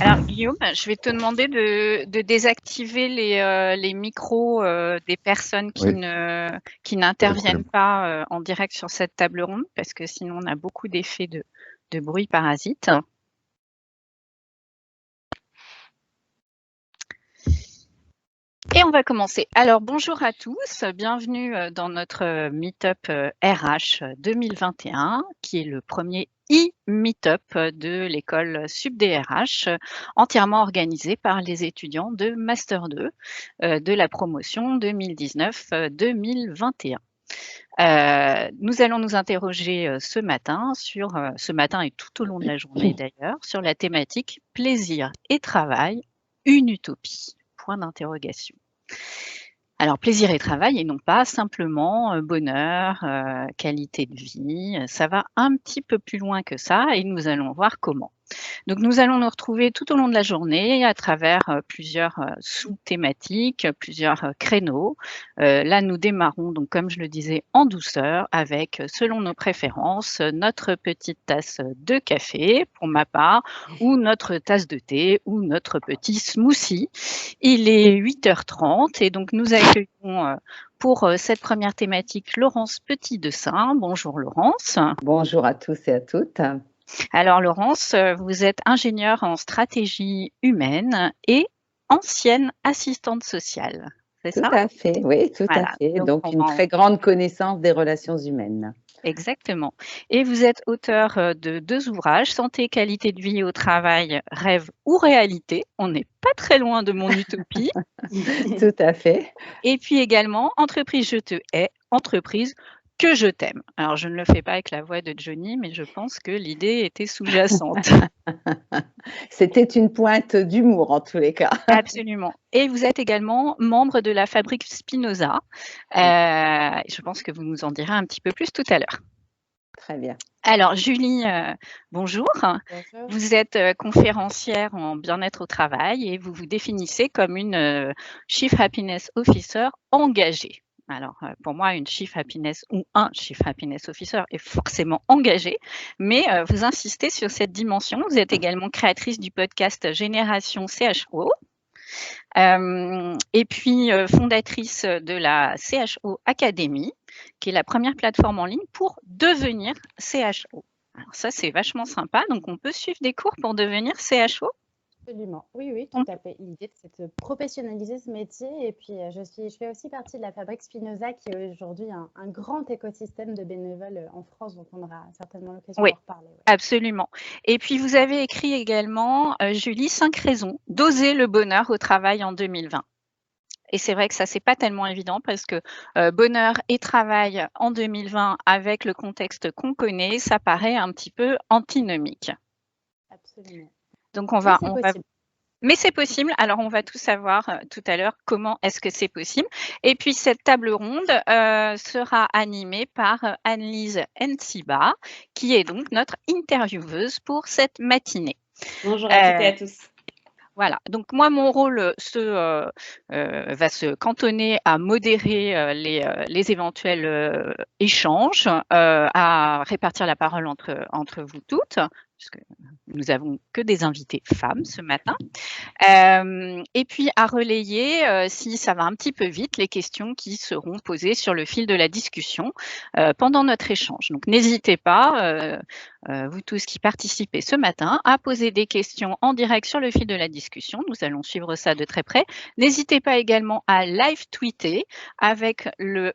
Alors Guillaume, je vais te demander de désactiver les micros des personnes Oui. qui n'interviennent pas en direct sur cette table ronde, parce que sinon on a beaucoup d'effets de bruit parasite. Et on va commencer. Alors bonjour à tous, bienvenue dans notre Meetup RH 2021, qui est le premier e-Meetup de l'école SUP-DRH, entièrement organisé par les étudiants de Master 2 de la promotion 2019-2021. Nous allons nous interroger ce matin et tout au long de la journée d'ailleurs, sur la thématique plaisir et travail, une utopie, point d'interrogation. Alors plaisir et travail et non pas simplement bonheur, qualité de vie, ça va un petit peu plus loin que ça et nous allons voir comment. Donc nous allons nous retrouver tout au long de la journée à travers plusieurs sous-thématiques, plusieurs créneaux. Là, nous démarrons donc, comme je le disais, en douceur avec, selon nos préférences, notre petite tasse de café pour ma part, ou notre tasse de thé, ou notre petit smoothie. Il est 8h30 et donc nous accueillons pour cette première thématique Laurence Petit-Dessin. Bonjour Laurence. Bonjour à tous et à toutes. Alors Laurence, vous êtes ingénieure en stratégie humaine et ancienne assistante sociale, c'est ça? Tout à fait, oui, tout à fait. Donc une très grande connaissance des relations humaines. Exactement. Et vous êtes auteur de 2 ouvrages, Santé, qualité de vie au travail, rêve ou réalité. On n'est pas très loin de mon utopie. Tout à fait. Et puis également, Entreprise, je te hais, entreprise que je t'aime. Alors, je ne le fais pas avec la voix de Johnny, mais je pense que l'idée était sous-jacente. C'était une pointe d'humour en tous les cas. Absolument. Et vous êtes également membre de la Fabrique Spinoza. Je pense que vous nous en direz un petit peu plus tout à l'heure. Très bien. Alors, Julie, bonjour. Bonjour. Vous êtes conférencière en bien-être au travail et vous vous définissez comme une Chief Happiness Officer engagée. Alors, pour moi, une Chief Happiness ou un Chief Happiness Officer est forcément engagé, mais vous insistez sur cette dimension. Vous êtes également créatrice du podcast Génération CHO. Et puis fondatrice de la CHO Academy, qui est la première plateforme en ligne pour devenir CHO. Alors ça, c'est vachement sympa. Donc, on peut suivre des cours pour devenir CHO? Absolument. Oui, oui, tout à fait. L'idée, c'est de professionnaliser ce métier. Et puis, je fais aussi partie de la Fabrique Spinoza, qui est aujourd'hui un grand écosystème de bénévoles en France, dont on aura certainement l'occasion d'en reparler. Oui, absolument. Et puis, vous avez écrit également, Julie, 5 raisons d'oser le bonheur au travail en 2020. Et c'est vrai que ça, c'est pas tellement évident parce que bonheur et travail en 2020, avec le contexte qu'on connaît, ça paraît un petit peu antinomique. Absolument. Donc, mais c'est possible. Alors, on va tout savoir tout à l'heure comment est-ce que c'est possible. Et puis, cette table ronde sera animée par Annelise Nsiba, qui est donc notre intervieweuse pour cette matinée. Bonjour à toutes et à tous. Voilà, donc moi, mon rôle va se cantonner à modérer les éventuels échanges, à répartir la parole entre vous toutes, puisque nous avons que des invités femmes ce matin, et puis à relayer, si ça va un petit peu vite, les questions qui seront posées sur le fil de la discussion pendant notre échange. Donc n'hésitez pas, vous tous qui participez ce matin, à poser des questions en direct sur le fil de la discussion. Nous allons suivre ça de très près. N'hésitez pas également à live tweeter avec le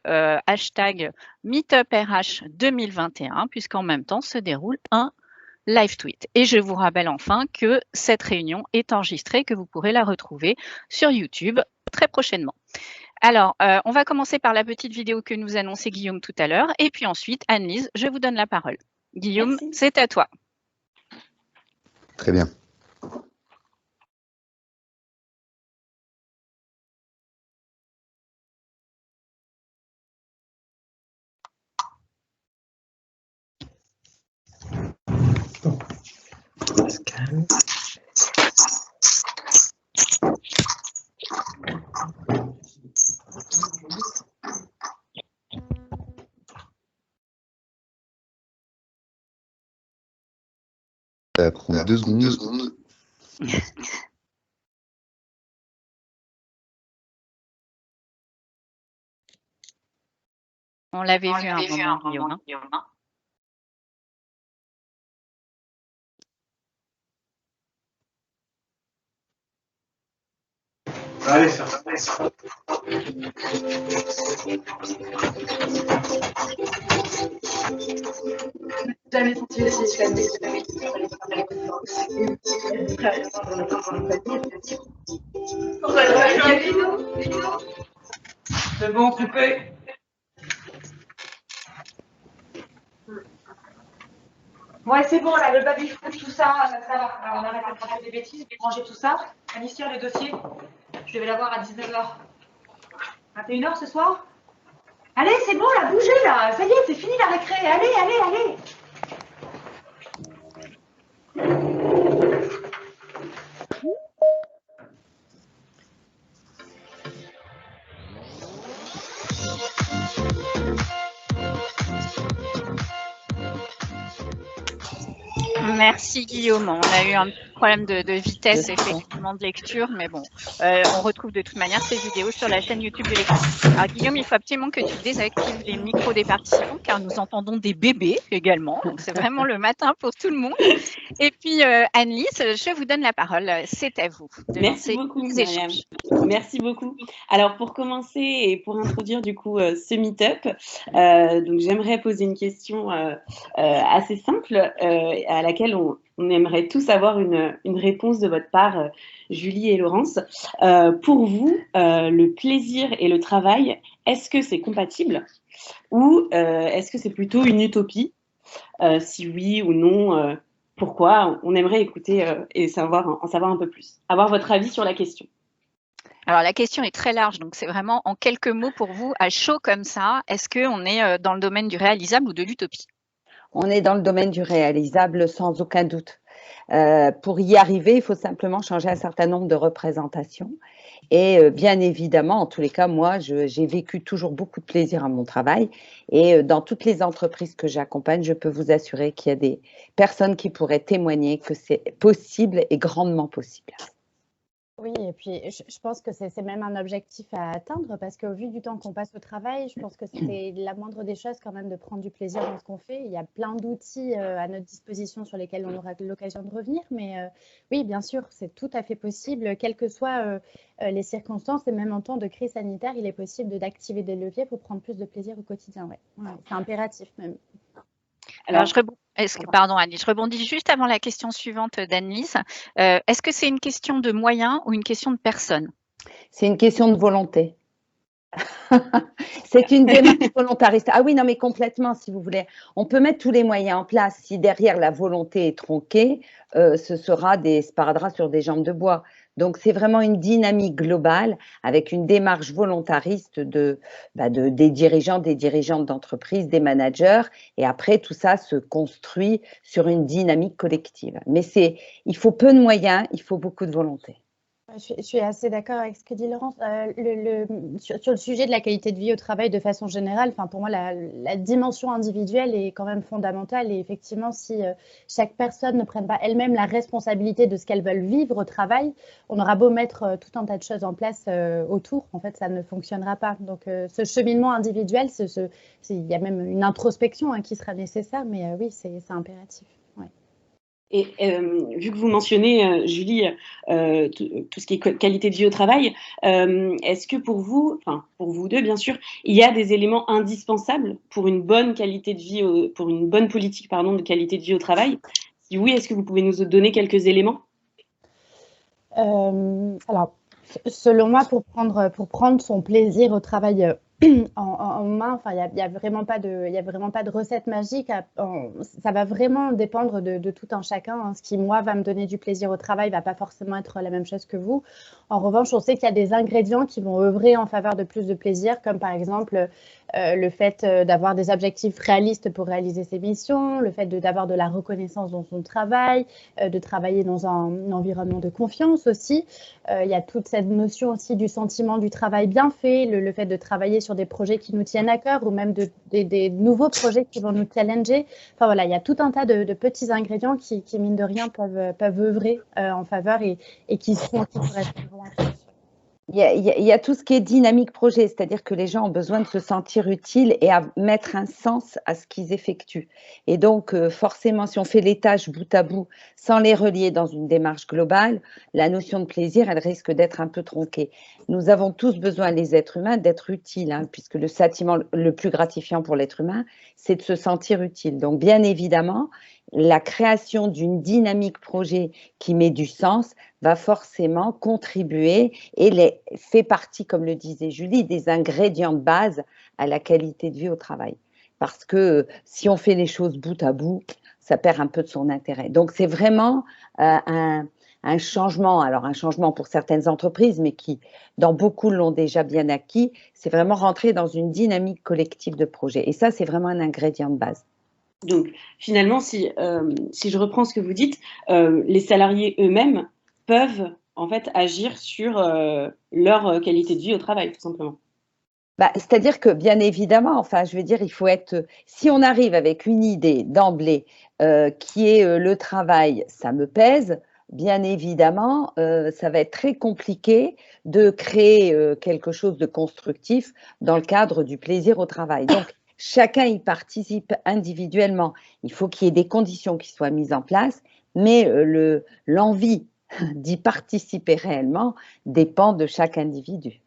hashtag MeetupRH 2021, puisqu'en même temps se déroule un live tweet. Et je vous rappelle enfin que cette réunion est enregistrée, que vous pourrez la retrouver sur YouTube très prochainement. Alors, on va commencer par la petite vidéo que nous annonçait Guillaume tout à l'heure. Et puis ensuite, Annelise, je vous donne la parole. Guillaume, c'est à toi. Très bien. Pascal. Ça va prendre 2 secondes. On l'avait vu un moment, Guillaume. Allez, faire ça. Jamais senti aussi c'est bon, coupé. Ouais, c'est bon, là, le baby-foot, tout ça, ça va. Alors, on arrête de faire des bêtises, de ranger tout ça. Alicia, le dossier, je devais l'avoir à 19h. 21h ce soir? Allez, c'est bon, là, bougez, là. Ça y est, c'est fini la récré. Allez, allez, allez. Merci Guillaume. On a eu un petit problème de vitesse, effectivement, de lecture, mais bon, on retrouve de toute manière ces vidéos sur la chaîne YouTube de l'école. Alors Guillaume, il faut absolument que tu désactives les micros des participants, car nous entendons des bébés également. Donc c'est vraiment le matin pour tout le monde. Et puis Annelise, je vous donne la parole. C'est à vous. Merci beaucoup, Myriam. Merci beaucoup. Alors pour commencer et pour introduire du coup ce meet-up, donc j'aimerais poser une question assez simple à laquelle on aimerait tous avoir une réponse de votre part, Julie et Laurence. Pour vous, le plaisir et le travail, est-ce que c'est compatible ou est-ce que c'est plutôt une utopie? Si oui ou non, pourquoi? On aimerait écouter et en savoir un peu plus. Avoir votre avis sur la question. Alors la question est très large, donc c'est vraiment en quelques mots pour vous, à chaud comme ça, est-ce qu'on est dans le domaine du réalisable ou de l'utopie? On est dans le domaine du réalisable sans aucun doute. Pour y arriver, il faut simplement changer un certain nombre de représentations. Et bien évidemment, en tous les cas, moi, j'ai vécu toujours beaucoup de plaisir à mon travail. Et dans toutes les entreprises que j'accompagne, je peux vous assurer qu'il y a des personnes qui pourraient témoigner que c'est possible et grandement possible. Oui, et puis je pense que c'est même un objectif à atteindre parce qu'au vu du temps qu'on passe au travail, je pense que c'est la moindre des choses quand même de prendre du plaisir dans ce qu'on fait. Il y a plein d'outils à notre disposition sur lesquels on aura l'occasion de revenir, mais oui, bien sûr, c'est tout à fait possible, quelles que soient les circonstances et même en temps de crise sanitaire, il est possible d'activer des leviers pour prendre plus de plaisir au quotidien. Ouais. C'est impératif même. Alors, pardon Annie, je rebondis juste avant la question suivante d'Annelise. Est-ce que c'est une question de moyens ou une question de personnes? C'est une question de volonté. C'est une démarche volontariste. Ah oui, non, mais complètement, si vous voulez. On peut mettre tous les moyens en place. Si derrière la volonté est tronquée, ce sera des sparadraps sur des jambes de bois. Donc, c'est vraiment une dynamique globale avec une démarche volontariste des dirigeants, des dirigeantes d'entreprise, des managers. Et après, tout ça se construit sur une dynamique collective. Mais il faut peu de moyens, il faut beaucoup de volonté. Je suis assez d'accord avec ce que dit Laurence. Sur le sujet de la qualité de vie au travail de façon générale, pour moi, la dimension individuelle est quand même fondamentale. Et effectivement, si chaque personne ne prenne pas elle-même la responsabilité de ce qu'elle veut vivre au travail, on aura beau mettre tout un tas de choses en place autour, en fait, ça ne fonctionnera pas. Donc, ce cheminement individuel, il y a même une introspection qui sera nécessaire, mais oui, c'est impératif. Ouais. Et vu que vous mentionnez, Julie, tout ce qui est qualité de vie au travail, est-ce que pour vous deux, bien sûr, il y a des éléments indispensables pour une bonne qualité de vie, pour une bonne politique, de qualité de vie au travail? Si oui, est-ce que vous pouvez nous donner quelques éléments? Alors, selon moi, pour prendre son plaisir au travail en main, il y a vraiment pas de recette magique. Ça va vraiment dépendre de tout un chacun. Ce qui, moi, va me donner du plaisir au travail va pas forcément être la même chose que vous. En revanche, on sait qu'il y a des ingrédients qui vont œuvrer en faveur de plus de plaisir, comme par exemple le fait d'avoir des objectifs réalistes pour réaliser ses missions, le fait d'avoir de la reconnaissance dans son travail, de travailler dans un environnement de confiance aussi. Il y a toute cette notion aussi du sentiment du travail bien fait, le fait de travailler sur sur des projets qui nous tiennent à cœur ou même des nouveaux projets qui vont nous challenger. Enfin voilà, il y a tout un tas de petits ingrédients qui mine de rien, peuvent œuvrer en faveur et qui correspondront à ça. Il y a tout ce qui est dynamique projet, c'est-à-dire que les gens ont besoin de se sentir utiles et à mettre un sens à ce qu'ils effectuent. Et donc, forcément, si on fait les tâches bout à bout sans les relier dans une démarche globale, la notion de plaisir, elle risque d'être un peu tronquée. Nous avons tous besoin, les êtres humains, d'être utiles, hein, puisque le sentiment le plus gratifiant pour l'être humain, c'est de se sentir utile. Donc, bien évidemment, la création d'une dynamique projet qui met du sens va forcément contribuer et fait partie, comme le disait Julie, des ingrédients de base à la qualité de vie au travail. Parce que si on fait les choses bout à bout, ça perd un peu de son intérêt. Donc, c'est vraiment un changement, alors un changement pour certaines entreprises, mais qui, dans beaucoup, l'ont déjà bien acquis, c'est vraiment rentrer dans une dynamique collective de projet. Et ça, c'est vraiment un ingrédient de base. Donc, finalement, si je reprends ce que vous dites, les salariés eux-mêmes peuvent en fait agir sur leur qualité de vie au travail, tout simplement. C'est-à-dire que, bien évidemment, enfin, je veux dire, il faut être… Si on arrive avec une idée d'emblée qui est le travail, ça me pèse, bien évidemment, ça va être très compliqué de créer quelque chose de constructif dans le cadre du plaisir au travail. Donc, chacun y participe individuellement. Il faut qu'il y ait des conditions qui soient mises en place, mais l'envie d'y participer réellement dépend de chaque individu.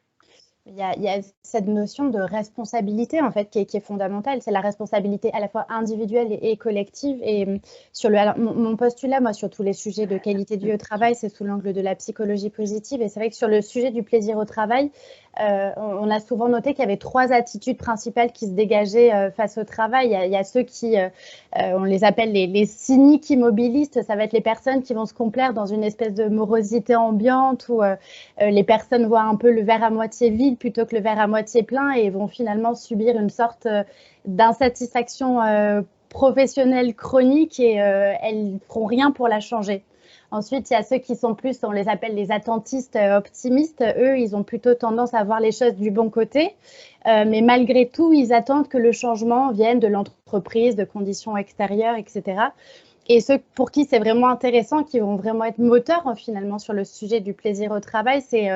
Il y a cette notion de responsabilité en fait qui est fondamentale. C'est la responsabilité à la fois individuelle et collective. Et sur mon postulat, moi, sur tous les sujets de qualité de vie au travail, c'est sous l'angle de la psychologie positive. Et c'est vrai que sur le sujet du plaisir au travail, on a souvent noté qu'il y avait 3 attitudes principales qui se dégageaient face au travail. Il y a ceux qui, on les appelle les cyniques immobilistes. Ça va être les personnes qui vont se complaire dans une espèce de morosité ambiante où les personnes voient un peu le verre à moitié vide plutôt que le verre à moitié plein et vont finalement subir une sorte d'insatisfaction professionnelle chronique et elles ne feront rien pour la changer. Ensuite, il y a ceux qui sont plus, on les appelle les attentistes optimistes. Eux, ils ont plutôt tendance à voir les choses du bon côté. Mais malgré tout, ils attendent que le changement vienne de l'entreprise, de conditions extérieures, etc. Et ceux pour qui c'est vraiment intéressant, qui vont vraiment être moteurs finalement sur le sujet du plaisir au travail, c'est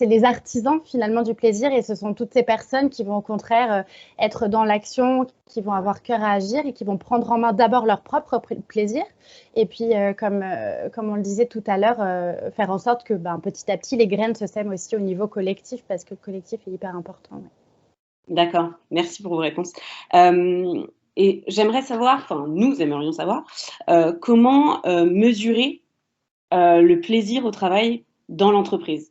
les artisans finalement du plaisir. Et ce sont toutes ces personnes qui vont au contraire être dans l'action, qui vont avoir cœur à agir et qui vont prendre en main d'abord leur propre plaisir. Et puis, comme on le disait tout à l'heure, faire en sorte que petit à petit, les graines se sèment aussi au niveau collectif parce que le collectif est hyper important. Ouais. D'accord, merci pour vos réponses. Et j'aimerais savoir, enfin nous aimerions savoir, comment mesurer le plaisir au travail dans l'entreprise.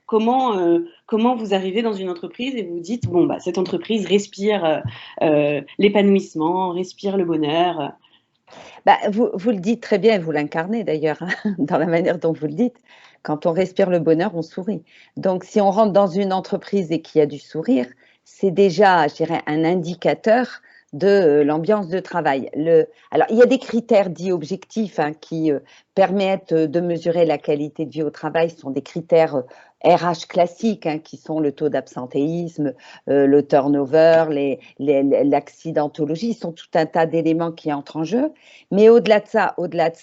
Comment vous arrivez dans une entreprise et vous dites, bon, cette entreprise respire l'épanouissement, respire le bonheur. Vous le dites très bien et vous l'incarnez d'ailleurs hein, dans la manière dont vous le dites. Quand on respire le bonheur, on sourit. Donc, si on rentre dans une entreprise et qu'il y a du sourire, c'est déjà, je dirais, un indicateur de l'ambiance de travail. Alors, il y a des critères dits objectifs hein, qui permettent de mesurer la qualité de vie au travail. Ce sont des critères RH classiques hein, qui sont le taux d'absentéisme, le turnover, l'accidentologie. Ce sont tout un tas d'éléments qui entrent en jeu. Mais au-delà de ça,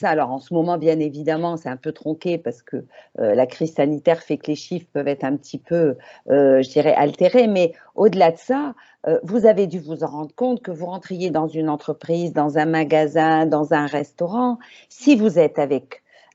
alors en ce moment, bien évidemment, c'est un peu tronqué parce que la crise sanitaire fait que les chiffres peuvent être un petit peu, je dirais, altérés. Mais au-delà de ça, vous avez dû vous en rendre compte que vous rentriez dans une entreprise, dans un magasin, dans un restaurant. Si vous êtes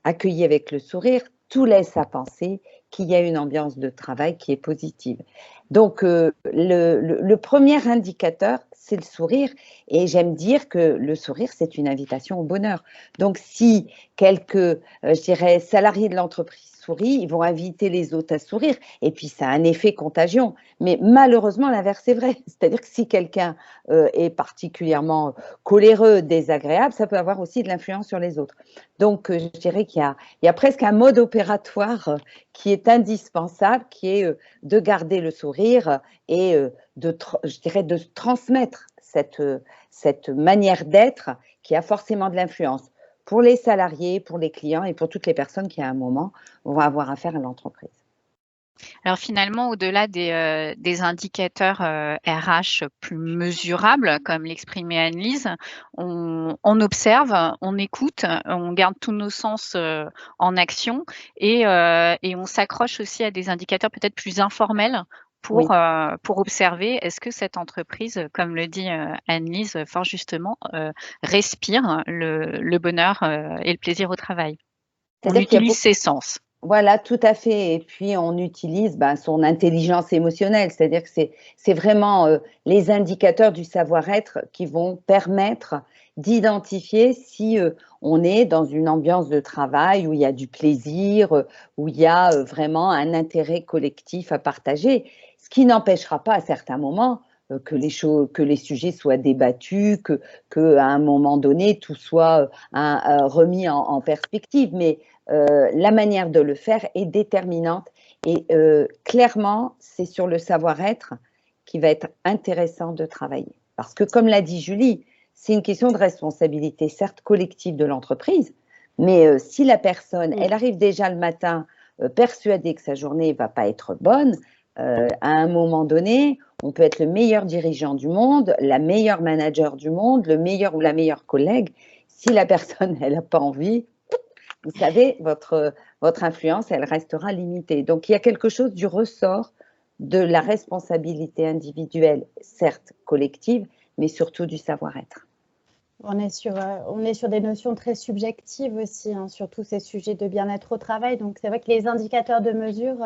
accueilli avec le sourire, tout laisse à penser qu'il y a une ambiance de travail qui est positive. Donc, le premier indicateur, c'est le sourire. Et j'aime dire que le sourire, c'est une invitation au bonheur. Donc, si quelques, je dirais, salariés de l'entreprise sourient, ils vont inviter les autres à sourire. Et puis, ça a un effet contagion. Mais malheureusement, l'inverse est vrai. C'est-à-dire que si quelqu'un est particulièrement coléreux, désagréable, ça peut avoir aussi de l'influence sur les autres. Donc, je dirais qu'il y a presque un mode opératoire qui est indispensable, qui est de garder le sourire et je dirais de transmettre cette manière d'être qui a forcément de l'influence pour les salariés, pour les clients et pour toutes les personnes qui à un moment vont avoir affaire à l'entreprise. Alors finalement, au-delà des indicateurs RH plus mesurables, comme l'exprimait Anne-Lise, on observe, on écoute, on garde tous nos sens en action et on s'accroche aussi à des indicateurs peut-être plus informels Oui. Pour observer est-ce que cette entreprise, comme le dit Anne-Lise fort justement, respire le bonheur et le plaisir au travail. On C'est-à-dire qu'il y a utilise ses sens. Voilà, tout à fait. Et puis, on utilise son intelligence émotionnelle, c'est-à-dire que c'est vraiment les indicateurs du savoir-être qui vont permettre d'identifier si on est dans une ambiance de travail où il y a du plaisir, où il y a vraiment un intérêt collectif à partager, ce qui n'empêchera pas à certains moments que les sujets soient débattus, que à un moment donné tout soit remis en perspective. Mais la manière de le faire est déterminante et clairement, c'est sur le savoir-être qui va être intéressant de travailler. Parce que comme l'a dit Julie, c'est une question de responsabilité, certes collective de l'entreprise, mais si la personne, elle arrive déjà le matin persuadée que sa journée ne va pas être bonne, à un moment donné, on peut être le meilleur dirigeant du monde, la meilleure manager du monde, le meilleur ou la meilleure collègue. Si la personne, elle n'a pas envie, vous savez, votre influence, elle restera limitée. Donc, il y a quelque chose du ressort de la responsabilité individuelle, certes collective, mais surtout du savoir-être. On est sur des notions très subjectives aussi, hein, sur tous ces sujets de bien-être au travail. Donc, c'est vrai que les indicateurs de mesure,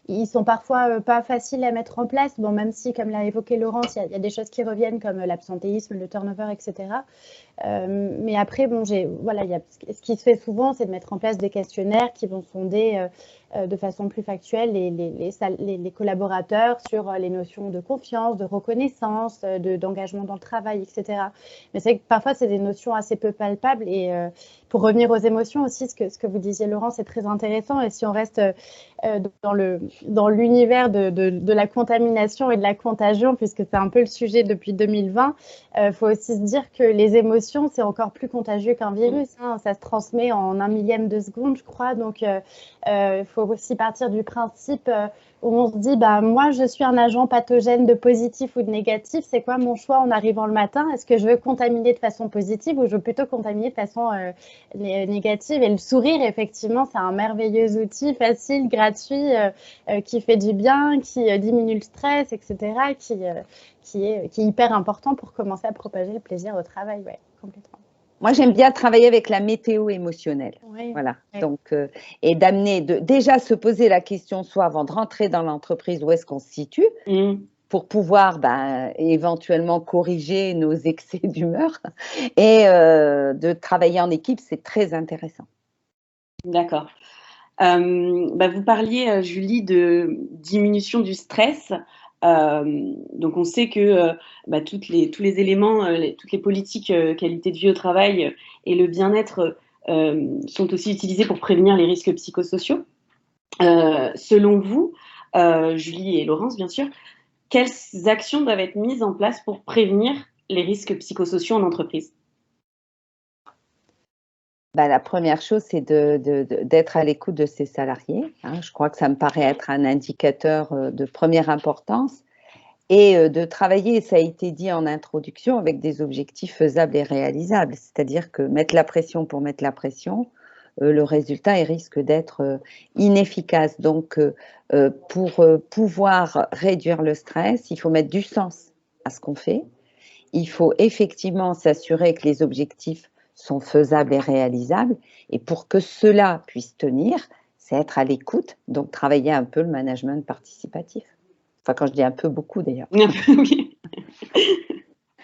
ils sont parfois pas faciles à mettre en place. Bon, même si, comme l'a évoqué Laurence, il y a des choses qui reviennent comme l'absentéisme, le turnover, etc. Mais après, bon, ce qui se fait souvent, c'est de mettre en place des questionnaires qui vont sonder de façon plus factuelle les collaborateurs sur les notions de confiance, de reconnaissance, d'engagement dans le travail, etc. Mais c'est vrai que parfois, c'est des notions assez peu palpables. Et pour revenir aux émotions aussi, ce que vous disiez, Laurent, c'est très intéressant. Et si on reste dans l'univers de la contamination et de la contagion, puisque c'est un peu le sujet depuis 2020, faut aussi se dire que les émotions, c'est encore plus contagieux qu'un virus. Hein. Ça se transmet en 1/1000 de seconde, je crois. Donc, il faut aussi partir du principe où on se dit, moi, je suis un agent pathogène de positif ou de négatif. C'est quoi mon choix en arrivant le matin? Est-ce que je veux contaminer de façon positive ou je veux plutôt contaminer de façon négative? Et le sourire, effectivement, c'est un merveilleux outil facile, gratuit, qui fait du bien, qui diminue le stress, etc., qui est hyper important pour commencer à propager le plaisir au travail, ouais, complètement. Moi, j'aime bien travailler avec la météo émotionnelle. Oui, voilà. Oui. Donc, et d'amener, déjà se poser la question, soit avant de rentrer dans l'entreprise, où est-ce qu'on se situe, pour pouvoir éventuellement corriger nos excès d'humeur, et de travailler en équipe, c'est très intéressant. D'accord. Vous parliez, Julie, de diminution du stress. Donc, on sait que tous les éléments, toutes les politiques qualité de vie au travail et le bien-être sont aussi utilisés pour prévenir les risques psychosociaux. Selon vous, Julie et Laurence, bien sûr, quelles actions doivent être mises en place pour prévenir les risques psychosociaux en entreprise ? La première chose, c'est d'être à l'écoute de ses salariés. Hein. Je crois que ça me paraît être un indicateur de première importance. Et de travailler, ça a été dit en introduction, avec des objectifs faisables et réalisables. C'est-à-dire que mettre la pression pour mettre la pression, le résultat il risque d'être inefficace. Donc, pour pouvoir réduire le stress, il faut mettre du sens à ce qu'on fait. Il faut effectivement s'assurer que les objectifs sont faisables et réalisables. Et pour que cela puisse tenir, c'est être à l'écoute, donc travailler un peu le management participatif. Enfin, quand je dis un peu, beaucoup d'ailleurs. Oui.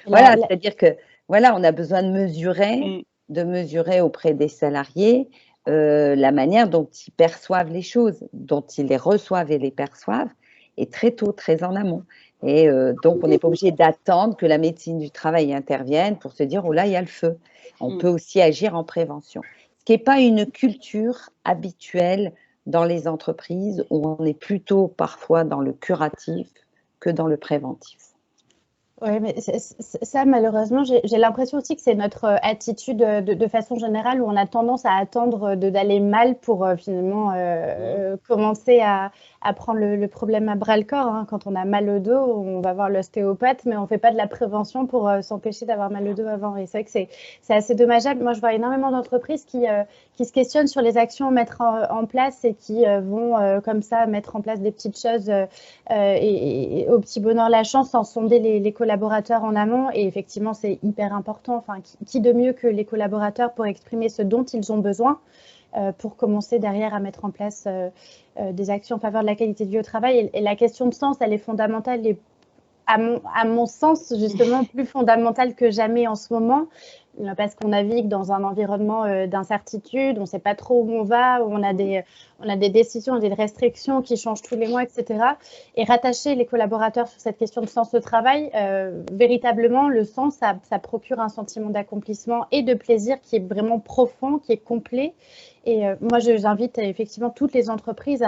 Voilà, c'est-à-dire que voilà, on a besoin de mesurer auprès des salariés la manière dont ils perçoivent les choses, dont ils les reçoivent et les perçoivent, et très tôt, très en amont. Et donc, on n'est pas obligé d'attendre que la médecine du travail intervienne pour se dire, oh là, il y a le feu. On peut aussi agir en prévention. Ce qui n'est pas une culture habituelle dans les entreprises où on est plutôt parfois dans le curatif que dans le préventif. Oui, mais ça, malheureusement, j'ai l'impression aussi que c'est notre attitude de façon générale où on a tendance à attendre d'aller mal pour finalement commencer à prendre le problème à bras-le-corps. Hein. Quand on a mal au dos, on va voir l'ostéopathe, mais on ne fait pas de la prévention pour s'empêcher d'avoir mal au dos avant. Et c'est vrai que c'est assez dommageable. Moi, je vois énormément d'entreprises qui se questionnent sur les actions à mettre en place et qui vont comme ça mettre en place des petites choses et au petit bonheur la chance sans sonder les collaborateurs en amont. Et effectivement, c'est hyper important. Enfin, qui de mieux que les collaborateurs pour exprimer ce dont ils ont besoin pour commencer derrière à mettre en place des actions en faveur de la qualité de vie au travail. Et la question de sens, elle est fondamentale et à mon sens, justement, plus fondamentale que jamais en ce moment, parce qu'on navigue dans un environnement d'incertitude, on ne sait pas trop où on va, où on a des décisions, des restrictions qui changent tous les mois, etc. Et rattacher les collaborateurs sur cette question de sens au travail, véritablement, le sens, ça procure un sentiment d'accomplissement et de plaisir qui est vraiment profond, qui est complet. Et moi, j'invite effectivement toutes les entreprises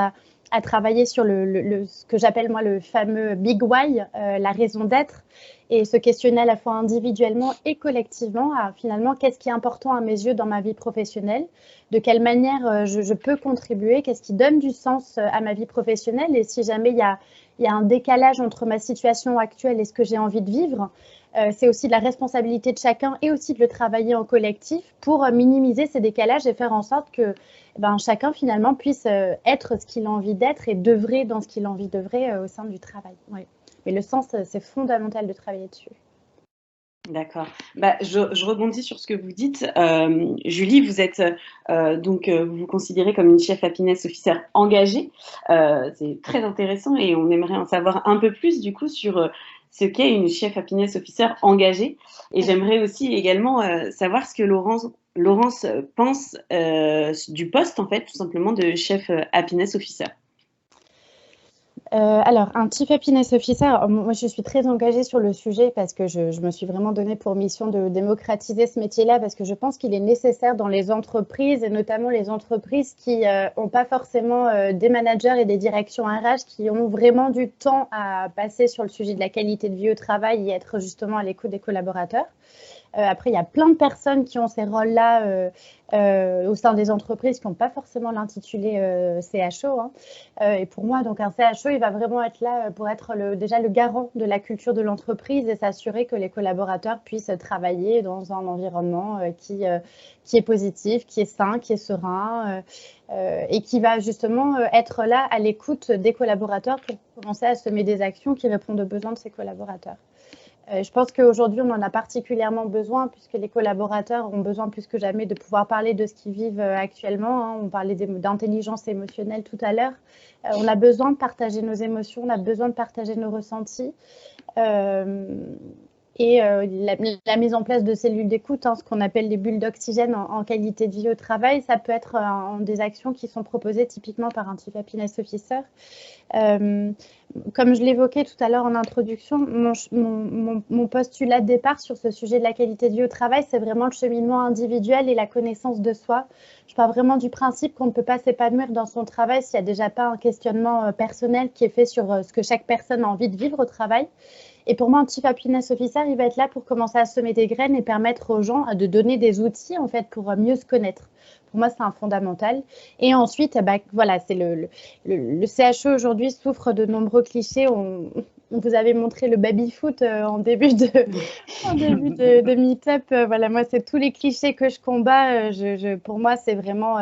à travailler sur ce que j'appelle moi le fameux Big Why, la raison d'être, et se questionner à la fois individuellement et collectivement à finalement qu'est-ce qui est important à mes yeux dans ma vie professionnelle, de quelle manière je peux contribuer, qu'est-ce qui donne du sens à ma vie professionnelle, et si jamais il y a un décalage entre ma situation actuelle et ce que j'ai envie de vivre, c'est aussi de la responsabilité de chacun et aussi de le travailler en collectif pour minimiser ces décalages et faire en sorte que chacun finalement puisse être ce qu'il a envie d'être et d'œuvrer dans ce qu'il a envie d'œuvrer au sein du travail. Ouais. Mais le sens, c'est fondamental de travailler dessus. D'accord. Je rebondis sur ce que vous dites. Julie, vous êtes vous vous considérez comme une chef happiness officer engagée. C'est très intéressant et on aimerait en savoir un peu plus du coup sur ce qu'est une chef happiness officer engagée. Et j'aimerais aussi également savoir ce que Laurence pense du poste en fait, tout simplement de chef happiness officer. Alors, un Chief Happiness Officer, moi je suis très engagée sur le sujet parce que je me suis vraiment donné pour mission de démocratiser ce métier-là parce que je pense qu'il est nécessaire dans les entreprises et notamment les entreprises qui n'ont pas forcément des managers et des directions RH qui ont vraiment du temps à passer sur le sujet de la qualité de vie au travail et être justement à l'écoute des collaborateurs. Après, il y a plein de personnes qui ont ces rôles-là au sein des entreprises qui n'ont pas forcément l'intitulé CHO. Hein. Et pour moi, donc un CHO, il va vraiment être là pour être déjà le garant de la culture de l'entreprise et s'assurer que les collaborateurs puissent travailler dans un environnement qui est positif, qui est sain, qui est serein et qui va justement être là à l'écoute des collaborateurs pour commencer à semer des actions qui répondent aux besoins de ces collaborateurs. Je pense qu'aujourd'hui, on en a particulièrement besoin puisque les collaborateurs ont besoin plus que jamais de pouvoir parler de ce qu'ils vivent actuellement. Hein. On parlait d'intelligence émotionnelle tout à l'heure. On a besoin de partager nos émotions, on a besoin de partager nos ressentis. Et la mise en place de cellules d'écoute, hein, ce qu'on appelle les bulles d'oxygène en qualité de vie au travail, ça peut être des actions qui sont proposées typiquement par un Chief Happiness Officer. Comme je l'évoquais tout à l'heure en introduction, mon postulat de départ sur ce sujet de la qualité de vie au travail, c'est vraiment le cheminement individuel et la connaissance de soi. Je pars vraiment du principe qu'on ne peut pas s'épanouir dans son travail s'il n'y a déjà pas un questionnement personnel qui est fait sur ce que chaque personne a envie de vivre au travail. Et pour moi, un Chief Happiness Officer, il va être là pour commencer à semer des graines et permettre aux gens de donner des outils en fait pour mieux se connaître. Pour moi, c'est un fondamental. Et ensuite, voilà, c'est le CHO aujourd'hui souffre de nombreux clichés. On vous avait montré le baby-foot en début de meet-up. Voilà, moi, c'est tous les clichés que je combats. Pour moi, c'est vraiment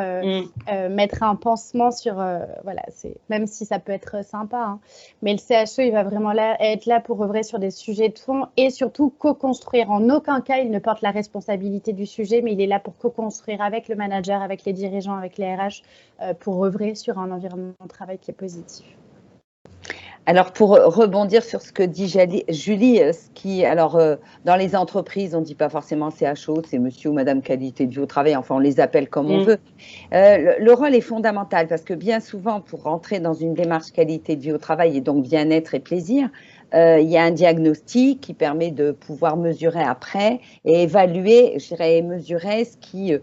mettre un pansement sur... voilà, même si ça peut être sympa. Hein, mais le CHO, il va vraiment être là pour œuvrer sur des sujets de fond et surtout co-construire. En aucun cas, il ne porte la responsabilité du sujet, mais il est là pour co-construire avec le manager, avec les dirigeants, avec les RH, pour œuvrer sur un environnement de travail qui est positif. Alors, pour rebondir sur ce que dit Julie, dans les entreprises, on ne dit pas forcément CHO, c'est monsieur ou madame qualité de vie au travail, enfin, on les appelle comme on veut. Le rôle est fondamental parce que bien souvent, pour rentrer dans une démarche qualité de vie au travail et donc bien-être et plaisir, il y a un diagnostic qui permet de pouvoir mesurer après et évaluer, je dirais, et mesurer ce qui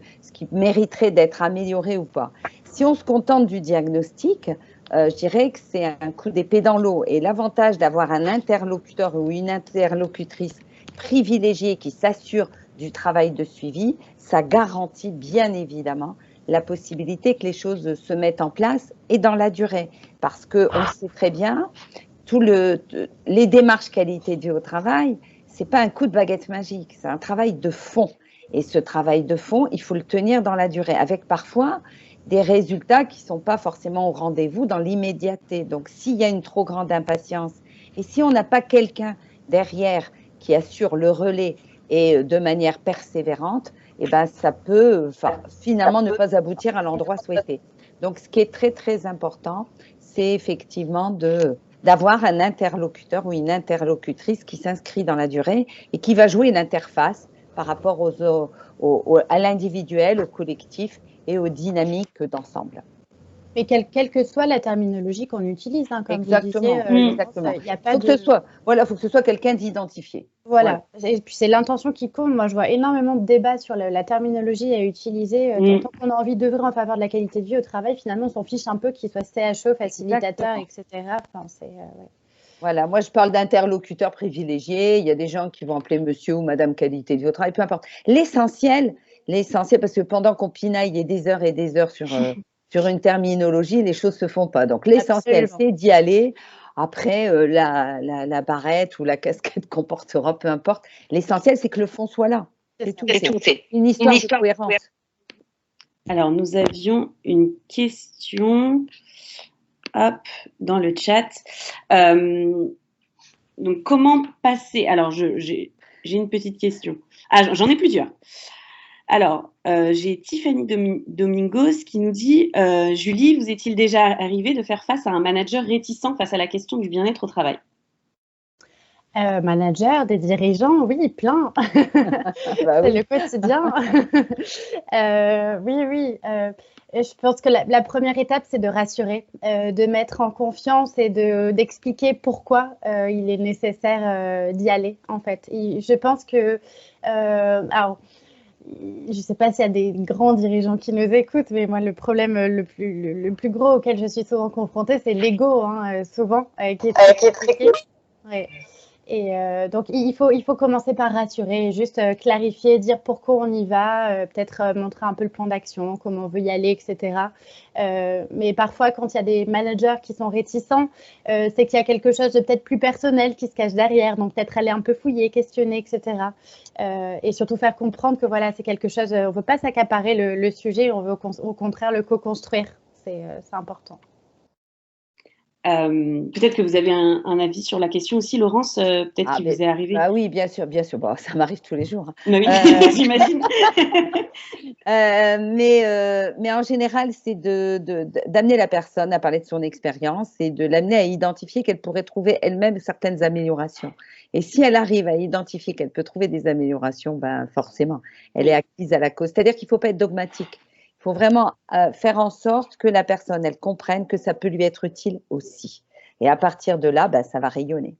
mériterait d'être amélioré ou pas. Si on se contente du diagnostic, je dirais que c'est un coup d'épée dans l'eau. Et l'avantage d'avoir un interlocuteur ou une interlocutrice privilégiée qui s'assure du travail de suivi, ça garantit bien évidemment la possibilité que les choses se mettent en place et dans la durée. Parce qu'on sait très bien, les démarches qualité de vie au travail, ce n'est pas un coup de baguette magique, c'est un travail de fond. Et ce travail de fond, il faut le tenir dans la durée, avec parfois des résultats qui ne sont pas forcément au rendez-vous dans l'immédiateté. Donc, s'il y a une trop grande impatience et si on n'a pas quelqu'un derrière qui assure le relais et de manière persévérante, eh ben, ça peut finalement ne pas aboutir à l'endroit souhaité. Donc, ce qui est très, très important, c'est effectivement d'avoir un interlocuteur ou une interlocutrice qui s'inscrit dans la durée et qui va jouer l'interface par rapport à l'individuel, au collectif et aux dynamiques d'ensemble. Mais quelle que soit la terminologie qu'on utilise, hein, comme exactement, vous disiez, exactement. Il faut que ce soit quelqu'un d'identifié. Voilà. Et puis c'est l'intention qui compte. Moi, je vois énormément de débats sur la terminologie à utiliser. Tant qu'on a envie d'œuvrer en faveur de la qualité de vie au travail, finalement, on s'en fiche un peu qu'il soit CHO, facilitateur, etc. Enfin, Voilà, moi je parle d'interlocuteur privilégié. Il y a des gens qui vont appeler monsieur ou madame qualité de vie au travail, peu importe. L'essentiel, parce que pendant qu'on pinaille des heures et des heures sur une terminologie, les choses ne se font pas. Donc l'essentiel, c'est d'y aller. Après, la barrette ou la casquette qu'on portera, peu importe. L'essentiel, c'est que le fond soit là. C'est tout. C'est une histoire de cohérence. Alors, nous avions une question dans le chat. Donc, comment passer… Alors, j'ai une petite question. Ah, j'en ai plusieurs. Alors, j'ai Tiffany Domingos qui nous dit Julie, vous est-il déjà arrivé de faire face à un manager réticent face à la question du bien-être au travail? Manager, des dirigeants, oui, plein. C'est le quotidien. Oui. Je pense que la première étape, c'est de rassurer, de mettre en confiance et d'expliquer pourquoi il est nécessaire d'y aller, en fait. Et je pense que… alors, je ne sais pas s'il y a des grands dirigeants qui nous écoutent, mais moi, le problème le plus gros auquel je suis souvent confrontée, c'est l'ego, hein, souvent, qui est très compliqué. Ouais. Et donc, il faut commencer par rassurer, juste clarifier, dire pourquoi on y va, peut-être montrer un peu le plan d'action, comment on veut y aller, etc. Mais parfois, quand il y a des managers qui sont réticents, c'est qu'il y a quelque chose de peut-être plus personnel qui se cache derrière. Donc, peut-être aller un peu fouiller, questionner, etc. Et surtout faire comprendre que voilà, c'est quelque chose, on ne veut pas s'accaparer le sujet, on veut au contraire le co-construire. C'est important. Peut-être que vous avez un avis sur la question aussi, Laurence, peut-être qu'il vous est arrivé. Oui, bien sûr. Bon, ça m'arrive tous les jours. Oui, j'imagine. Mais en général, c'est d'amener la personne à parler de son expérience et de l'amener à identifier qu'elle pourrait trouver elle-même certaines améliorations. Et si elle arrive à identifier qu'elle peut trouver des améliorations, ben forcément, elle est acquise à la cause. C'est-à-dire qu'il ne faut pas être dogmatique. Il faut vraiment faire en sorte que la personne, elle comprenne que ça peut lui être utile aussi. Et à partir de là, ça va rayonner.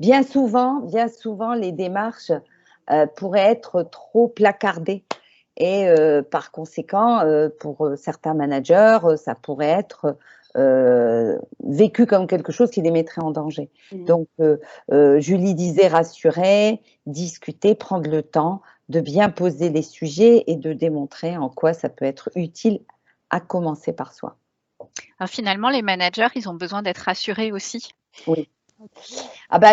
Bien souvent, les démarches pourraient être trop placardées. Et par conséquent, pour certains managers, ça pourrait être vécu comme quelque chose qui les mettrait en danger. Donc, Julie disait rassurer, discuter, prendre le temps de bien poser les sujets et de démontrer en quoi ça peut être utile, à commencer par soi. Alors, finalement, les managers, ils ont besoin d'être rassurés aussi. Oui.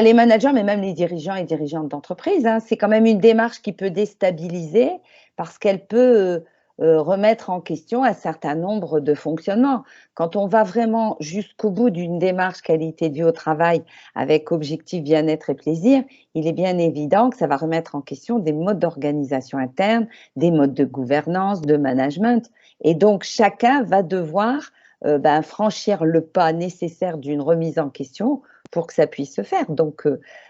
Les managers, mais même les dirigeants et dirigeantes d'entreprise, hein, c'est quand même une démarche qui peut déstabiliser parce qu'elle peut remettre en question un certain nombre de fonctionnements. Quand on va vraiment jusqu'au bout d'une démarche qualité de vie au travail avec objectif bien-être et plaisir, il est bien évident que ça va remettre en question des modes d'organisation interne, des modes de gouvernance, de management. Et donc, chacun va devoir franchir le pas nécessaire d'une remise en question pour que ça puisse se faire. Donc,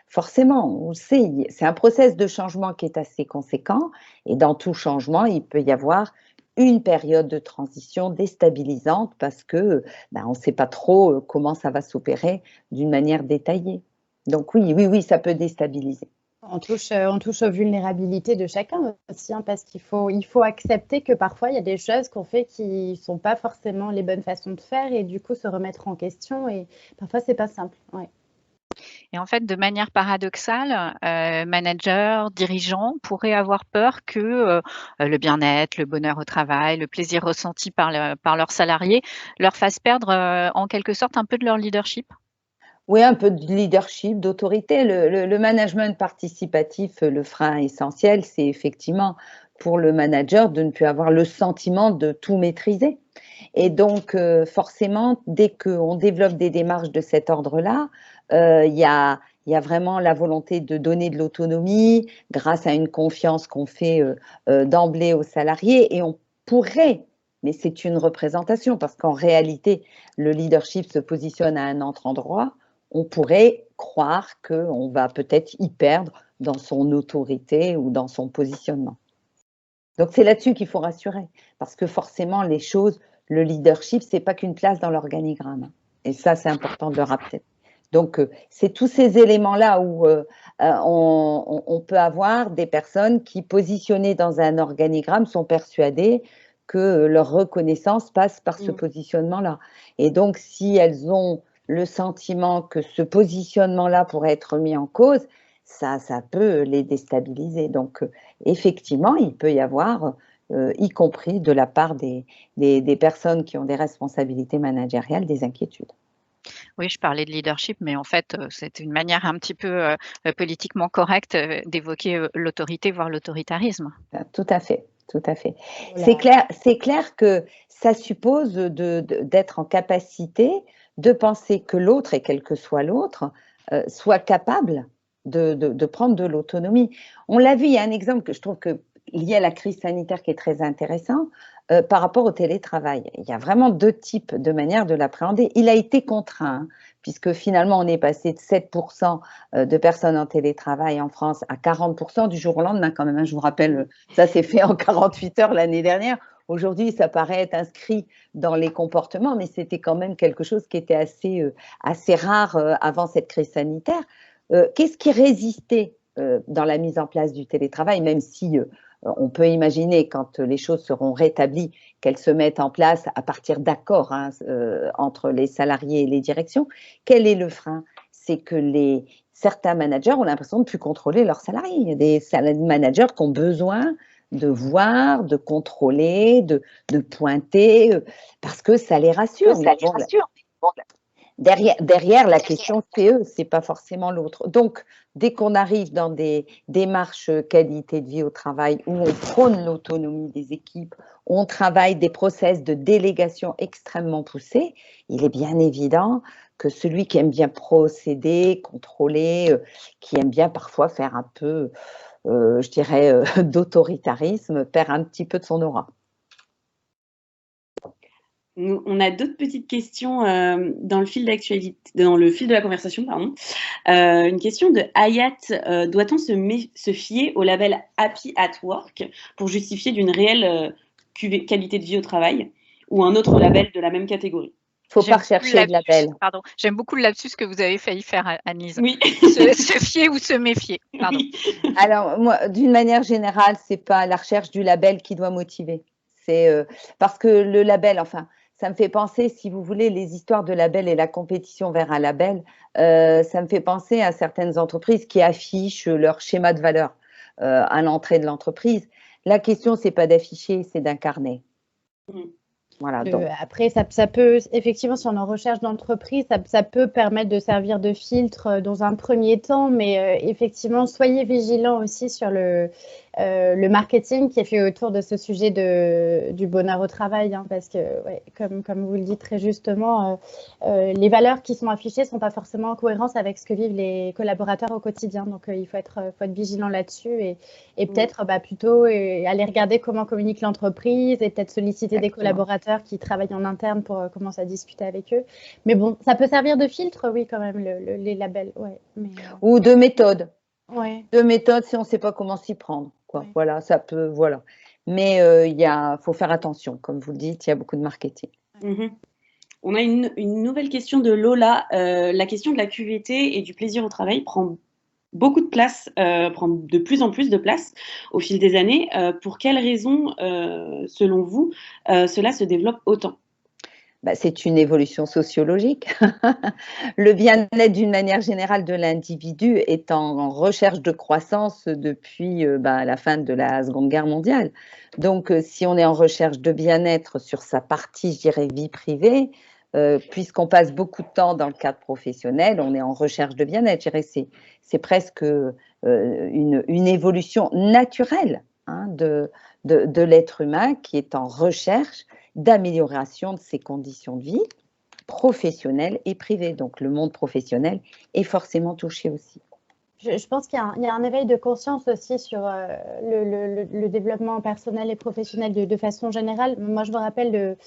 forcément, on le sait, c'est un process de changement qui est assez conséquent et dans tout changement, il peut y avoir une période de transition déstabilisante parce que on ne sait pas trop comment ça va s'opérer d'une manière détaillée. Donc oui, ça peut déstabiliser. On touche aux vulnérabilités de chacun aussi, hein, parce qu'il faut accepter que parfois, il y a des choses qu'on fait qui ne sont pas forcément les bonnes façons de faire et du coup, se remettre en question. Et parfois, ce n'est pas simple. Ouais. Et en fait, de manière paradoxale, managers, dirigeants pourraient avoir peur que le bien-être, le bonheur au travail, le plaisir ressenti par leurs salariés leur fasse perdre en quelque sorte un peu de leur leadership. Oui, un peu de leadership, d'autorité. Le management participatif, le frein essentiel, c'est effectivement pour le manager de ne plus avoir le sentiment de tout maîtriser. Et donc, forcément, dès qu'on développe des démarches de cet ordre-là, il y a vraiment la volonté de donner de l'autonomie grâce à une confiance qu'on fait d'emblée aux salariés. Et on pourrait, mais c'est une représentation, parce qu'en réalité, le leadership se positionne à un autre endroit. On pourrait croire qu'on va peut-être y perdre dans son autorité ou dans son positionnement. Donc, c'est là-dessus qu'il faut rassurer, parce que forcément, les choses, le leadership, ce n'est pas qu'une place dans l'organigramme. Et ça, c'est important de le rappeler. Donc, c'est tous ces éléments-là où on peut avoir des personnes qui, positionnées dans un organigramme, sont persuadées que leur reconnaissance passe par ce positionnement-là. Et donc, si elles ont le sentiment que ce positionnement-là pourrait être mis en cause, ça peut les déstabiliser. Donc, effectivement, il peut y avoir, y compris de la part des personnes qui ont des responsabilités managériales, des inquiétudes. Oui, je parlais de leadership, mais en fait, c'est une manière un petit peu politiquement correcte d'évoquer l'autorité, voire l'autoritarisme. Tout à fait. Tout à fait. Voilà. C'est clair que ça suppose d'être en capacité de penser que l'autre, et quel que soit l'autre, soit capable de prendre de l'autonomie. On l'a vu, il y a un exemple que je trouve que lié à la crise sanitaire qui est très intéressant par rapport au télétravail. Il y a vraiment deux types de manières de l'appréhender. Il a été contraint, puisque finalement on est passé de 7% de personnes en télétravail en France à 40% du jour au lendemain quand même. Je vous rappelle, ça s'est fait en 48 heures l'année dernière. Aujourd'hui, ça paraît être inscrit dans les comportements, mais c'était quand même quelque chose qui était assez rare avant cette crise sanitaire. Qu'est-ce qui résistait dans la mise en place du télétravail, même si on peut imaginer, quand les choses seront rétablies, qu'elles se mettent en place à partir d'accords entre les salariés et les directions. Quel est le frein? C'est que certains managers ont l'impression de ne plus contrôler leurs salariés. Il y a des managers qui ont besoin de voir, de contrôler, de pointer, parce que ça les rassure. Derrière, la question, c'est eux, c'est pas forcément l'autre. Donc, dès qu'on arrive dans des démarches qualité de vie au travail où on prône l'autonomie des équipes, où on travaille des process de délégation extrêmement poussés, il est bien évident que celui qui aime bien procéder, contrôler, qui aime bien parfois faire un peu, je dirais, d'autoritarisme, perd un petit peu de son aura. On a d'autres petites questions dans le fil d'actualité, dans le fil de la conversation, pardon. Une question de Hayat. Doit-on se fier au label Happy at Work pour justifier d'une réelle qualité de vie au travail ou un autre label de la même catégorie? Il ne faut pas rechercher de label. Pardon, j'aime beaucoup le lapsus que vous avez failli faire, Anne-Lise. Oui. Se fier ou se méfier. Pardon. Oui. Alors, moi, d'une manière générale, ce n'est pas la recherche du label qui doit motiver. C'est parce que le label, enfin, ça me fait penser, si vous voulez, les histoires de label et la compétition vers un label, ça me fait penser à certaines entreprises qui affichent leur schéma de valeur à l'entrée de l'entreprise. La question, ce n'est pas d'afficher, c'est d'incarner. Voilà, après, ça peut, effectivement, si on est en recherche d'entreprise, ça peut permettre de servir de filtre dans un premier temps, mais effectivement, soyez vigilants aussi sur le marketing qui est fait autour de ce sujet du bonheur au travail, hein, parce que, ouais, comme vous le dites très justement, les valeurs qui sont affichées ne sont pas forcément en cohérence avec ce que vivent les collaborateurs au quotidien. Donc, il faut être vigilant là-dessus et peut-être plutôt aller regarder comment communique l'entreprise et peut-être solliciter des collaborateurs qui travaillent en interne pour commencer à discuter avec eux. Mais bon, ça peut servir de filtre, oui, quand même, les labels. Ouais, ou de méthode. Ouais. De méthode si on ne sait pas comment s'y prendre. Quoi. Ouais. Voilà, ça peut, voilà. Mais faut faire attention, comme vous le dites, il y a beaucoup de marketing. On a une nouvelle question de Lola. La question de la QVT et du plaisir au travail prend beaucoup de place, prend de plus en plus de place au fil des années. Pour quelles raisons, selon vous, cela se développe autant? Bah, c'est une évolution sociologique. Le bien-être d'une manière générale de l'individu est en recherche de croissance depuis la fin de la Seconde Guerre mondiale. Donc, si on est en recherche de bien-être sur sa partie, je dirais, vie privée, puisqu'on passe beaucoup de temps dans le cadre professionnel, on est en recherche de bien-être. Je dirais, c'est presque une évolution naturelle hein, de l'être humain qui est en recherche d'amélioration de ses conditions de vie professionnelles et privées. Donc, le monde professionnel est forcément touché aussi. Je pense qu'il y a un éveil de conscience aussi sur le développement personnel et professionnel de façon générale. Moi, je me rappelle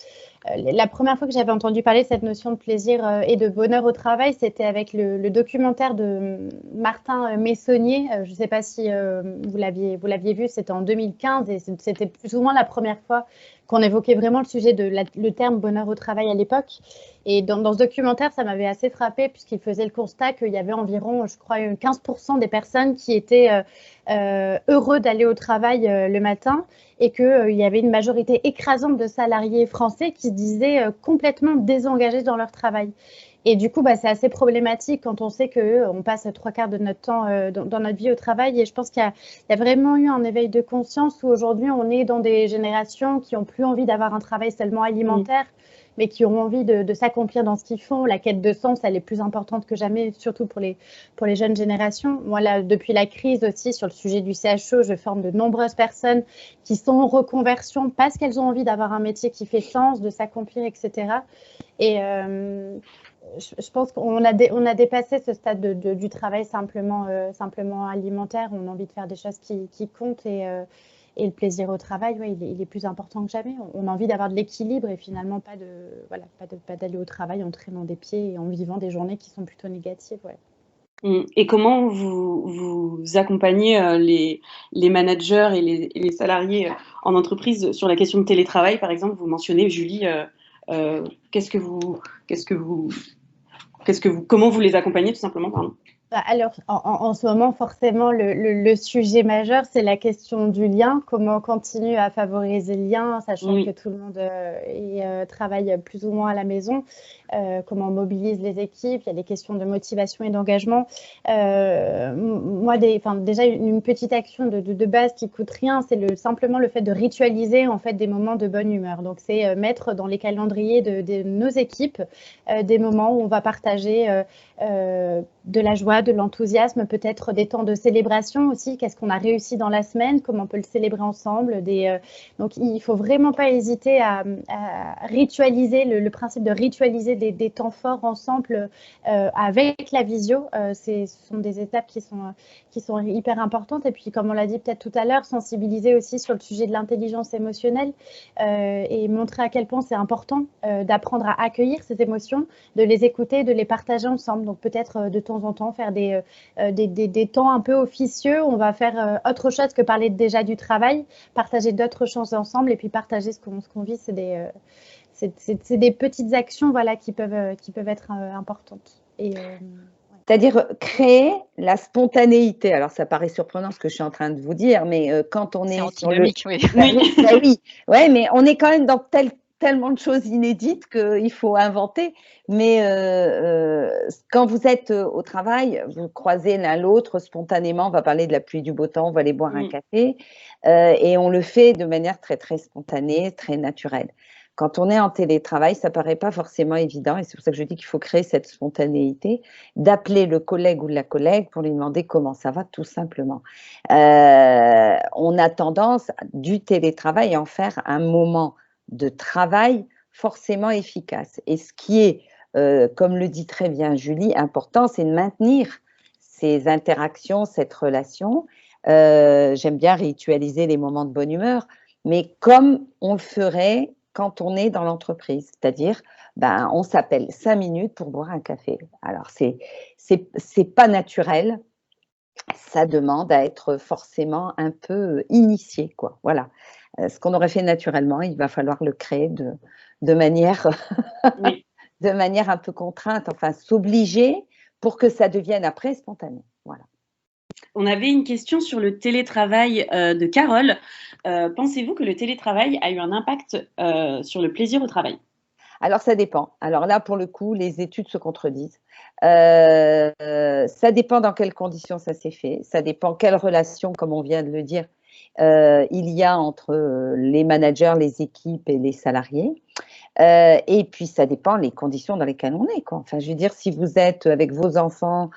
la première fois que j'avais entendu parler de cette notion de plaisir et de bonheur au travail, c'était avec le documentaire de Martin Messonnier. Je ne sais pas si vous l'aviez vu, c'était en 2015 et c'était plus ou moins la première fois qu'on évoquait vraiment le sujet le terme bonheur au travail à l'époque. Et dans ce documentaire, ça m'avait assez frappée puisqu'il faisait le constat qu'il y avait environ, je crois, 15% des personnes qui étaient heureux d'aller au travail le matin et qu'il y avait une majorité écrasante de salariés français qui se disaient complètement désengagés dans leur travail. Et du coup, c'est assez problématique quand on sait qu'on passe 3/4 de notre temps dans notre vie au travail. Et je pense qu'il y a vraiment eu un éveil de conscience où aujourd'hui, on est dans des générations qui n'ont plus envie d'avoir un travail seulement alimentaire, mais qui ont envie de s'accomplir dans ce qu'ils font. La quête de sens, elle est plus importante que jamais, surtout pour les jeunes générations. Moi, là, depuis la crise aussi, sur le sujet du CHO, je forme de nombreuses personnes qui sont en reconversion parce qu'elles ont envie d'avoir un métier qui fait sens, de s'accomplir, etc. Et je pense qu'on a dépassé ce stade du travail simplement alimentaire. On a envie de faire des choses qui comptent et le plaisir au travail, il est plus important que jamais. On a envie d'avoir de l'équilibre et finalement pas d'aller au travail en traînant des pieds et en vivant des journées qui sont plutôt négatives. Ouais. Et comment vous accompagnez les managers et les salariés en entreprise sur la question de télétravail, par exemple? Vous mentionnez, Julie, comment vous les accompagnez tout simplement, pardon? Alors, en ce moment, forcément, le sujet majeur, c'est la question du lien. Comment on continue à favoriser le lien, sachant que tout le monde travaille plus ou moins à la maison. Comment on mobilise les équipes. Il y a des questions de motivation et d'engagement. Moi, déjà, une petite action de base qui coûte rien, c'est simplement le fait de ritualiser en fait, des moments de bonne humeur. Donc, c'est mettre dans les calendriers de nos équipes des moments où on va partager de la joie, de l'enthousiasme, peut-être des temps de célébration aussi. Qu'est-ce qu'on a réussi dans la semaine? Comment on peut le célébrer ensemble? Donc, il ne faut vraiment pas hésiter à ritualiser, le principe de ritualiser des temps forts ensemble avec la visio. Ce sont des étapes qui sont hyper importantes. Et puis, comme on l'a dit peut-être tout à l'heure, sensibiliser aussi sur le sujet de l'intelligence émotionnelle et montrer à quel point c'est important d'apprendre à accueillir ces émotions, de les écouter, de les partager ensemble. Donc, peut-être de temps en temps faire des temps un peu officieux. On va faire autre chose que parler déjà du travail, partager d'autres choses ensemble et puis partager ce qu'on vit. C'est des petites actions qui peuvent être importantes. C'est-à-dire créer la spontanéité. Alors, ça paraît surprenant ce que je suis en train de vous dire, mais quand on est sur le… Oui, ouais, mais on est quand même dans tellement de choses inédites qu'il faut inventer. Mais quand vous êtes au travail, vous croisez l'un l'autre spontanément, on va parler de la pluie, du beau temps, on va aller boire un café et on le fait de manière très, très spontanée, très naturelle. Quand on est en télétravail, ça ne paraît pas forcément évident et c'est pour ça que je dis qu'il faut créer cette spontanéité, d'appeler le collègue ou la collègue pour lui demander comment ça va, tout simplement. On a tendance du télétravail à en faire un moment de travail forcément efficace. Et ce qui est, comme le dit très bien Julie, important, c'est de maintenir ces interactions, cette relation. J'aime bien ritualiser les moments de bonne humeur, mais comme on le ferait quand on est dans l'entreprise, c'est-à-dire, on s'appelle 5 minutes pour boire un café. Alors, c'est pas naturel, ça demande à être forcément un peu initié, quoi. Voilà. Ce qu'on aurait fait naturellement, il va falloir le créer de manière, de manière un peu contrainte, enfin, s'obliger pour que ça devienne après spontané. Voilà. On avait une question sur le télétravail de Carole. Pensez-vous que le télétravail a eu un impact sur le plaisir au travail? Alors, ça dépend. Alors là, pour le coup, les études se contredisent. Ça dépend dans quelles conditions ça s'est fait. Ça dépend quelle relation, comme on vient de le dire, il y a entre les managers, les équipes et les salariés. Et puis, ça dépend les conditions dans lesquelles on est, quoi. Enfin, je veux dire, si vous êtes avec vos enfants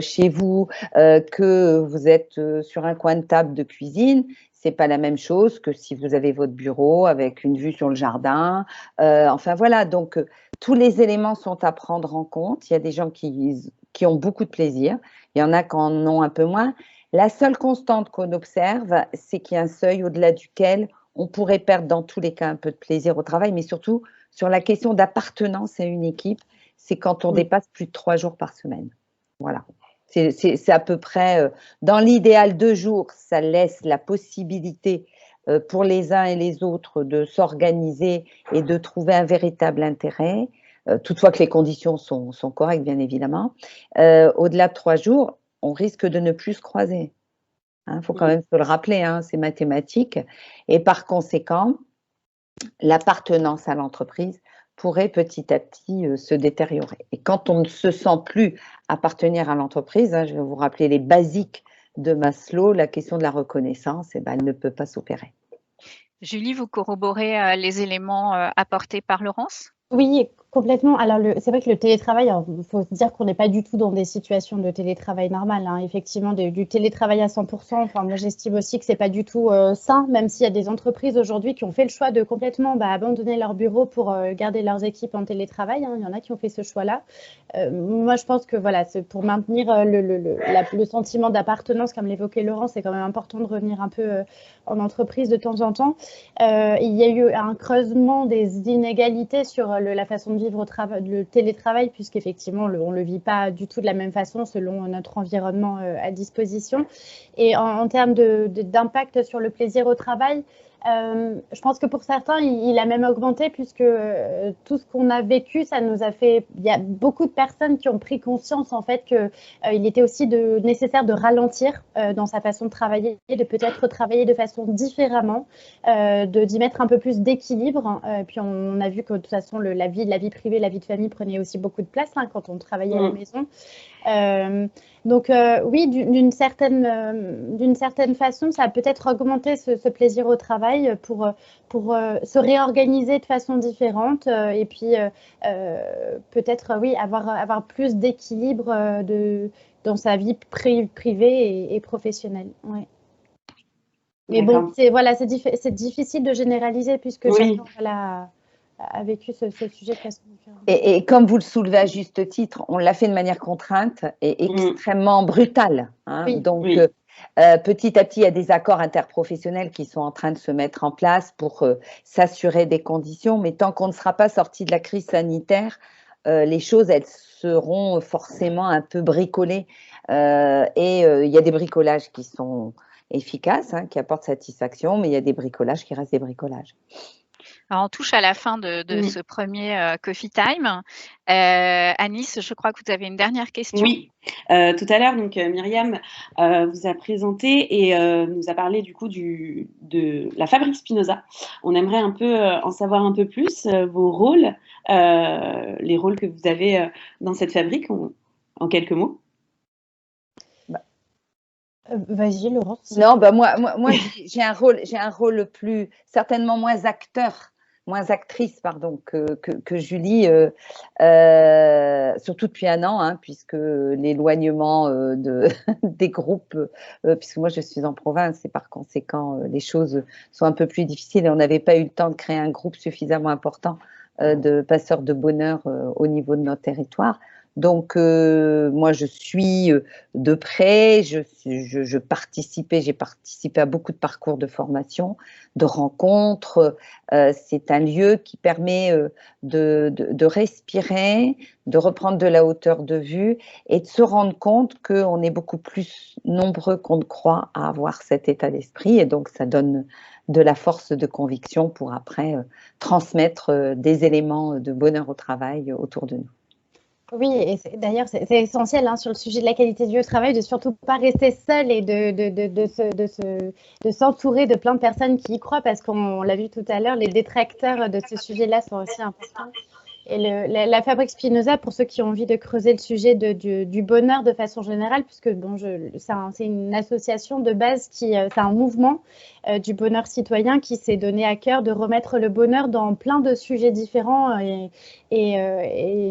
chez vous, que vous êtes sur un coin de table de cuisine, c'est pas la même chose que si vous avez votre bureau avec une vue sur le jardin. Enfin, voilà. Donc, tous les éléments sont à prendre en compte. Il y a des gens qui ont beaucoup de plaisir. Il y en a qui en ont un peu moins. La seule constante qu'on observe, c'est qu'il y a un seuil au-delà duquel on pourrait perdre dans tous les cas un peu de plaisir au travail, mais surtout sur la question d'appartenance à une équipe, c'est quand on dépasse plus de 3 jours par semaine. Voilà. C'est à peu près, dans l'idéal 2 jours, ça laisse la possibilité pour les uns et les autres de s'organiser et de trouver un véritable intérêt, toutefois que les conditions sont correctes, bien évidemment. Au-delà de 3 jours, on risque de ne plus se croiser. Il faut quand même se le rappeler, hein, c'est mathématique. Et par conséquent, l'appartenance à l'entreprise pourrait petit à petit se détériorer. Et quand on ne se sent plus appartenir à l'entreprise, hein, je vais vous rappeler les basiques de Maslow, la question de la reconnaissance, elle ne peut pas s'opérer. Julie, vous corroborez les éléments apportés par Laurence? Oui, complètement. Alors, c'est vrai que le télétravail, il faut se dire qu'on n'est pas du tout dans des situations de télétravail normal, hein. Effectivement, du télétravail à 100%, enfin, moi, j'estime aussi que c'est pas du tout sain, même s'il y a des entreprises aujourd'hui qui ont fait le choix de complètement abandonner leur bureau pour garder leurs équipes en télétravail, hein. Il y en a qui ont fait ce choix-là. Moi, je pense que voilà, pour maintenir le sentiment d'appartenance, comme l'évoquait Laurent, c'est quand même important de revenir un peu en entreprise de temps en temps. Il y a eu un creusement des inégalités sur la façon de vivre le télétravail, puisqu'effectivement, on ne le vit pas du tout de la même façon selon notre environnement à disposition. Et en termes d'impact sur le plaisir au travail, je pense que pour certains, il a même augmenté puisque tout ce qu'on a vécu, ça nous a fait. Il y a beaucoup de personnes qui ont pris conscience en fait qu'il était aussi nécessaire de ralentir dans sa façon de travailler, de peut-être travailler de façon différemment, d'y mettre un peu plus d'équilibre. Puis on a vu que de toute façon, la vie privée, la vie de famille prenait aussi beaucoup de place quand on travaillait à la maison. Donc oui, d'une certaine façon, ça a peut-être augmenté ce plaisir au travail pour se réorganiser de façon différente et puis peut-être oui avoir plus d'équilibre dans sa vie privée et professionnelle. Ouais. Mais bon, c'est difficile de généraliser puisque chacun a vécu ce sujet de façon différente. Et comme vous le soulevez à juste titre, on l'a fait de manière contrainte et extrêmement brutale, hein. Oui, donc, petit à petit, il y a des accords interprofessionnels qui sont en train de se mettre en place pour s'assurer des conditions. Mais tant qu'on ne sera pas sorti de la crise sanitaire, les choses, elles seront forcément un peu bricolées. Et il y a des bricolages qui sont efficaces, hein, qui apportent satisfaction, mais il y a des bricolages qui restent des bricolages. Alors, on touche à la fin de ce premier Coffee Time. Anis, je crois que vous avez une dernière question. Oui, tout à l'heure, donc Myriam vous a présenté et nous a parlé du coup de la fabrique Spinoza. On aimerait un peu en savoir un peu plus, vos rôles, les rôles que vous avez dans cette fabrique, en quelques mots. Vas-y, Laurence. Non, moi j'ai un rôle certainement moins actrice, pardon, que Julie, surtout depuis 1 an, hein, puisque l'éloignement des groupes, puisque moi je suis en province et par conséquent les choses sont un peu plus difficiles et on n'avait pas eu le temps de créer un groupe suffisamment important de passeurs de bonheur au niveau de notre territoire. Donc, moi, je suis de près, j'ai participé à beaucoup de parcours de formation, de rencontres. C'est un lieu qui permet de respirer, de reprendre de la hauteur de vue et de se rendre compte qu'on est beaucoup plus nombreux qu'on ne croit à avoir cet état d'esprit. Et donc, ça donne de la force de conviction pour après transmettre des éléments de bonheur au travail autour de nous. Oui, et d'ailleurs, c'est essentiel hein, sur le sujet de la qualité de vie au travail, de surtout pas rester seul et de s'entourer de plein de personnes qui y croient, parce qu'on l'a vu tout à l'heure, les détracteurs de ce sujet-là sont aussi importants. Et la Fabrique Spinoza, pour ceux qui ont envie de creuser le sujet du bonheur de façon générale, puisque bon, c'est une association de base c'est un mouvement du bonheur citoyen qui s'est donné à cœur de remettre le bonheur dans plein de sujets différents et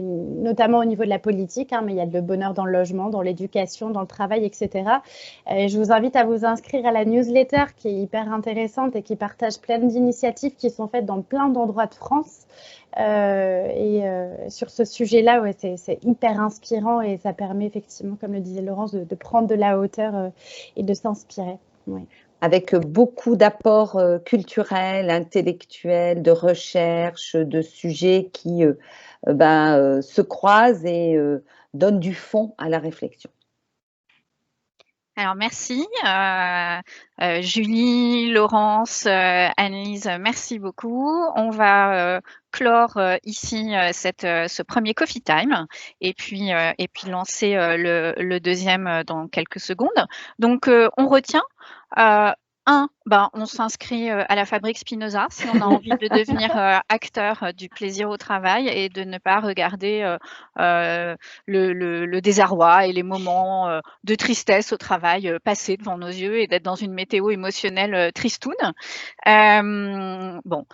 notamment au niveau de la politique, hein, mais il y a le bonheur dans le logement, dans l'éducation, dans le travail, etc. Et je vous invite à vous inscrire à la newsletter qui est hyper intéressante et qui partage plein d'initiatives qui sont faites dans plein d'endroits de France. Sur ce sujet-là, ouais, c'est hyper inspirant et ça permet effectivement, comme le disait Laurence, de prendre de la hauteur et de s'inspirer. Ouais. Avec beaucoup d'apports culturels, intellectuels, de recherche, de sujets qui se croisent et donnent du fond à la réflexion. Alors merci Julie, Laurence, Annelise, merci beaucoup. On va clore ici ce premier Coffee Time et puis lancer le deuxième dans quelques secondes. Donc on retient on s'inscrit à la Fabrique Spinoza si on a envie de devenir acteur du plaisir au travail et de ne pas regarder le désarroi et les moments de tristesse au travail passer devant nos yeux et d'être dans une météo émotionnelle tristoune. Donc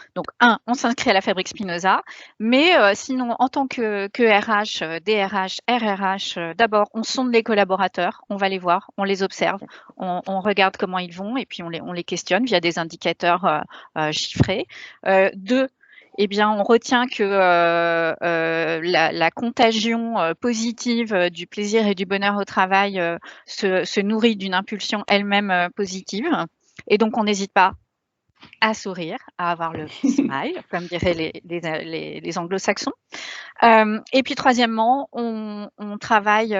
on s'inscrit à la Fabrique Spinoza, mais sinon en tant que RH, DRH, RRH, d'abord on sonde les collaborateurs, on va les voir, on les observe, on regarde comment ils vont et puis on les questionne via des indicateurs chiffrés. Deux, eh bien, on retient que la contagion positive du plaisir et du bonheur au travail se nourrit d'une impulsion elle-même positive. Et donc, on n'hésite pas à sourire, à avoir le smile, comme diraient les anglo-saxons. Et puis, troisièmement, on travaille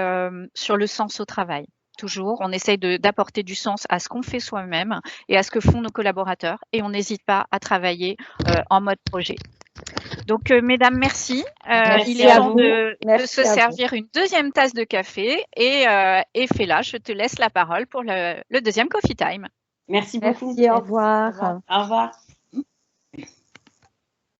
sur le sens au travail. Toujours, on essaye d'apporter du sens à ce qu'on fait soi-même et à ce que font nos collaborateurs et on n'hésite pas à travailler en mode projet. Donc, mesdames, merci. Il est temps de se servir une deuxième tasse de café et Fela, je te laisse la parole pour le deuxième Coffee Time. Merci beaucoup. Merci, au revoir. Au revoir.